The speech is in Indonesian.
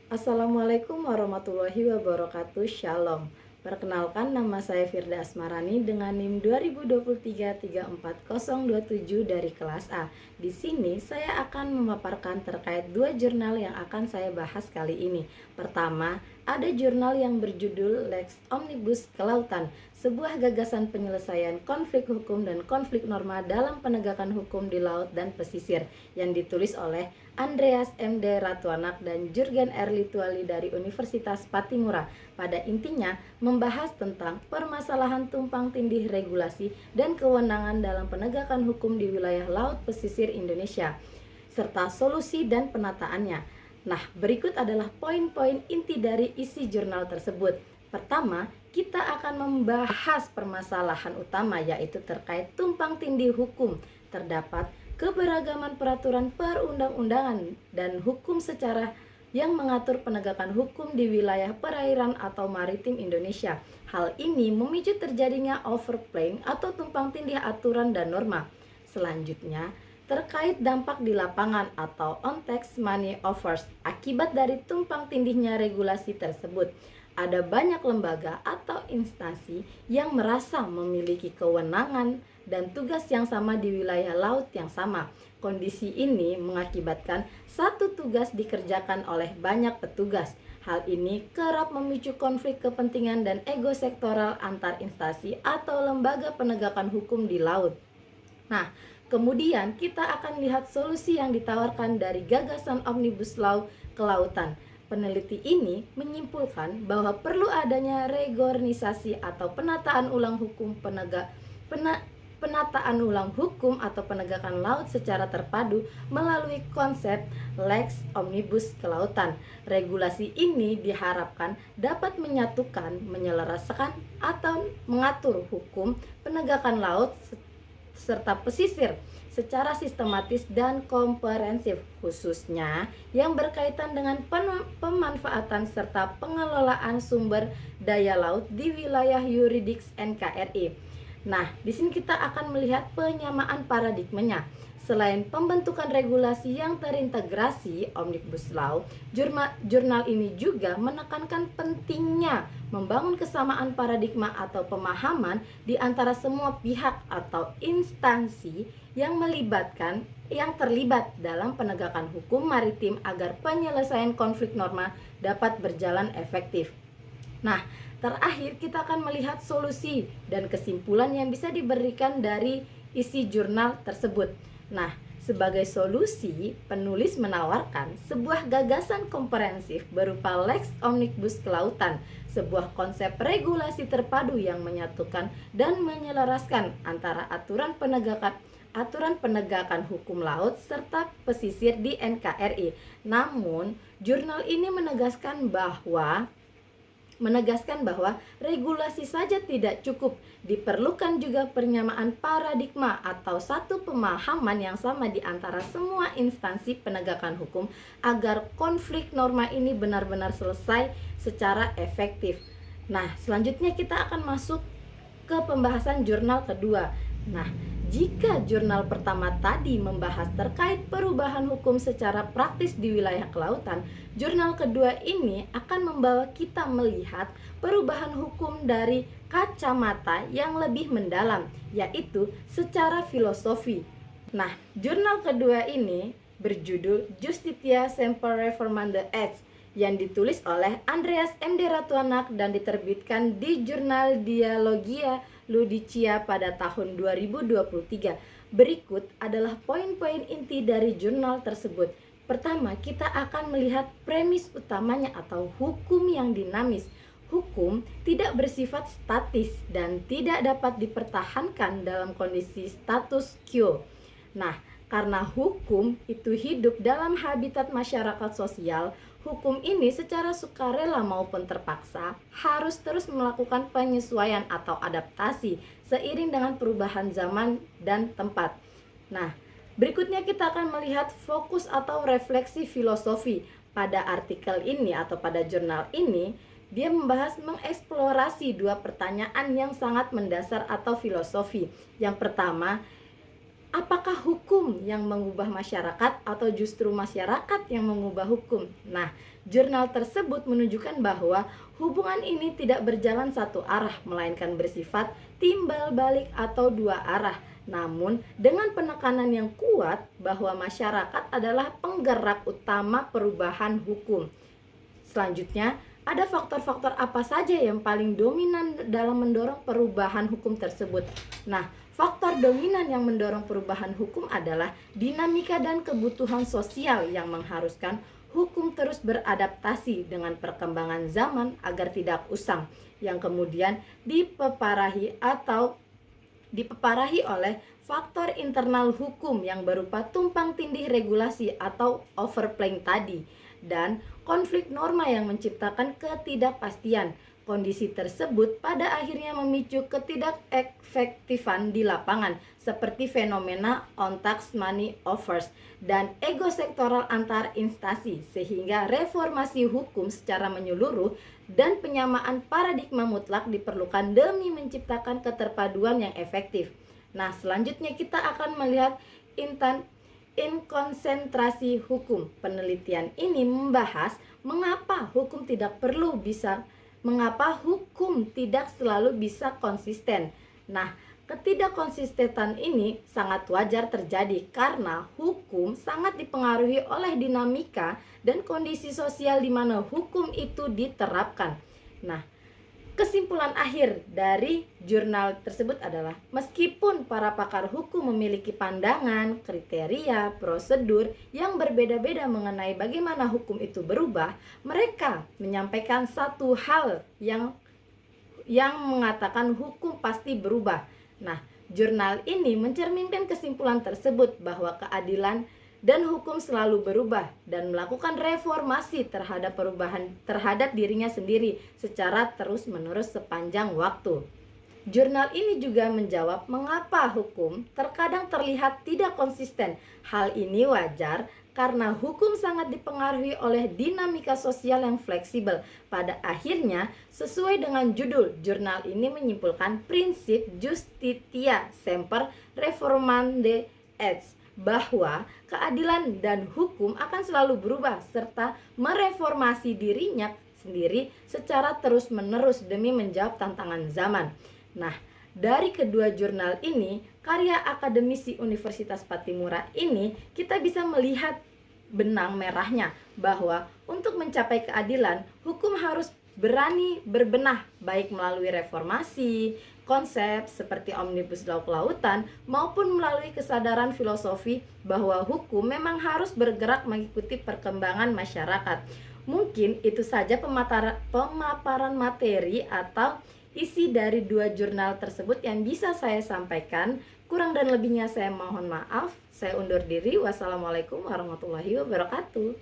Assalamualaikum warahmatullahi wabarakatuh. Shalom. Perkenalkan, nama saya Firda Asmarani dengan NIM 2023340027 dari kelas A. Di sini saya akan memaparkan terkait dua jurnal yang akan saya bahas kali ini. Pertama, ada jurnal yang berjudul Lex Omnibus Kelautan, sebuah gagasan penyelesaian konflik hukum dan konflik norma dalam penegakan hukum di laut dan pesisir, yang ditulis oleh Andreas M.D. Ratuanak dan Jurgen R. Lituali dari Universitas Patimura. Pada intinya membahas tentang permasalahan tumpang tindih regulasi dan kewenangan dalam penegakan hukum di wilayah laut pesisir Indonesia, serta solusi dan penataannya. Nah, berikut adalah poin-poin inti dari isi jurnal tersebut. Pertama, kita akan membahas permasalahan utama, yaitu terkait tumpang tindih hukum. Terdapat keberagaman peraturan perundang-undangan dan hukum secara yang mengatur penegakan hukum di wilayah perairan atau maritim Indonesia. Hal ini memicu terjadinya overplaying atau tumpang tindih aturan dan norma. Selanjutnya, terkait dampak di lapangan atau on-tax money offers akibat dari tumpang tindihnya regulasi tersebut. Ada banyak lembaga atau instansi yang merasa memiliki kewenangan dan tugas yang sama di wilayah laut yang sama. Kondisi ini mengakibatkan satu tugas dikerjakan oleh banyak petugas. Hal ini kerap memicu konflik kepentingan dan ego sektoral antar instansi atau lembaga penegakan hukum di laut. Nah, kemudian kita akan lihat solusi yang ditawarkan dari gagasan Omnibus Law Kelautan. Peneliti ini menyimpulkan bahwa perlu adanya reorganisasi atau penataan ulang hukum atau penegakan laut secara terpadu melalui konsep Lex Omnibus Kelautan. Regulasi ini diharapkan dapat menyatukan, menyelaraskan, atau mengatur hukum penegakan laut serta pesisir secara sistematis dan komprehensif, khususnya yang berkaitan dengan pemanfaatan serta pengelolaan sumber daya laut di wilayah yurisdiksi NKRI. Nah, di sini kita akan melihat penyamaan paradigmanya. Selain pembentukan regulasi yang terintegrasi Omnibus Law, jurnal ini juga menekankan pentingnya membangun kesamaan paradigma atau pemahaman di antara semua pihak atau instansi yang terlibat dalam penegakan hukum maritim agar penyelesaian konflik norma dapat berjalan efektif. Nah, terakhir kita akan melihat solusi dan kesimpulan yang bisa diberikan dari isi jurnal tersebut. Nah, sebagai solusi, penulis menawarkan sebuah gagasan komprehensif berupa Lex Omnibus Kelautan, sebuah konsep regulasi terpadu yang menyatukan dan menyelaraskan antara aturan penegakan hukum laut serta pesisir di NKRI. Namun, jurnal ini menegaskan bahwa regulasi saja tidak cukup, diperlukan juga penyamaan paradigma atau satu pemahaman yang sama di antara semua instansi penegakan hukum agar konflik norma ini benar-benar selesai secara efektif. Nah, selanjutnya kita akan masuk ke pembahasan jurnal kedua. Nah, jika jurnal pertama tadi membahas terkait perubahan hukum secara praktis di wilayah kelautan, jurnal kedua ini akan membawa kita melihat perubahan hukum dari kacamata yang lebih mendalam, yaitu secara filosofi. Nah, jurnal kedua ini berjudul Justitia Semper Reformanda Act yang ditulis oleh Andreas M.D. Ratuanak dan diterbitkan di jurnal Dialogia Ludicia pada tahun 2023. Berikut adalah poin-poin inti dari jurnal tersebut. Pertama, kita akan melihat premis utamanya atau hukum yang dinamis. Hukum tidak bersifat statis dan tidak dapat dipertahankan dalam kondisi status quo. Nah, karena hukum itu hidup dalam habitat masyarakat sosial, hukum ini secara sukarela maupun terpaksa harus terus melakukan penyesuaian atau adaptasi seiring dengan perubahan zaman dan tempat. Nah, berikutnya kita akan melihat fokus atau refleksi filosofi. Pada artikel ini atau pada jurnal ini, dia membahas mengeksplorasi dua pertanyaan yang sangat mendasar atau filosofi. Yang pertama, Apakah hukum yang mengubah masyarakat atau justru masyarakat yang mengubah hukum? Nah, jurnal tersebut menunjukkan bahwa hubungan ini tidak berjalan satu arah, melainkan bersifat timbal balik atau dua arah. Namun, dengan penekanan yang kuat bahwa masyarakat adalah penggerak utama perubahan hukum. Selanjutnya, ada faktor-faktor apa saja yang paling dominan dalam mendorong perubahan hukum tersebut? Nah, faktor dominan yang mendorong perubahan hukum adalah dinamika dan kebutuhan sosial yang mengharuskan hukum terus beradaptasi dengan perkembangan zaman agar tidak usang, yang kemudian dipeparahi oleh faktor internal hukum yang berupa tumpang tindih regulasi atau overplaying tadi, dan konflik norma yang menciptakan ketidakpastian. Kondisi tersebut pada akhirnya memicu ketidakefektifan di lapangan seperti fenomena on tax money offers dan ego sektoral antar instansi, sehingga reformasi hukum secara menyeluruh dan penyamaan paradigma mutlak diperlukan demi menciptakan keterpaduan yang efektif. Nah, selanjutnya kita akan melihat inkonsentrasi hukum. Penelitian ini membahas mengapa hukum tidak selalu bisa konsisten. Nah, ketidakkonsistenan ini sangat wajar terjadi karena hukum sangat dipengaruhi oleh dinamika dan kondisi sosial di mana hukum itu diterapkan. Nah, kesimpulan akhir dari jurnal tersebut adalah meskipun para pakar hukum memiliki pandangan, kriteria, prosedur yang berbeda-beda mengenai bagaimana hukum itu berubah, mereka menyampaikan satu hal yang mengatakan hukum pasti berubah. Nah, jurnal ini mencerminkan kesimpulan tersebut bahwa keadilan dan hukum selalu berubah dan melakukan reformasi terhadap dirinya sendiri secara terus-menerus sepanjang waktu. Jurnal ini juga menjawab mengapa hukum terkadang terlihat tidak konsisten. Hal ini wajar karena hukum sangat dipengaruhi oleh dinamika sosial yang fleksibel. Pada akhirnya, sesuai dengan judul, jurnal ini menyimpulkan prinsip justitia semper reformanda et, bahwa keadilan dan hukum akan selalu berubah serta mereformasi dirinya sendiri secara terus-menerus demi menjawab tantangan zaman. Nah, dari kedua jurnal ini, karya akademisi Universitas Patimura ini, kita bisa melihat benang merahnya bahwa untuk mencapai keadilan, hukum harus berani berbenah baik melalui reformasi, konsep seperti Omnibus Law kelautan maupun melalui kesadaran filosofi bahwa hukum memang harus bergerak mengikuti perkembangan masyarakat. Mungkin itu saja pemaparan materi atau isi dari dua jurnal tersebut yang bisa saya sampaikan. Kurang dan lebihnya saya mohon maaf. Saya undur diri. Wassalamualaikum warahmatullahi wabarakatuh.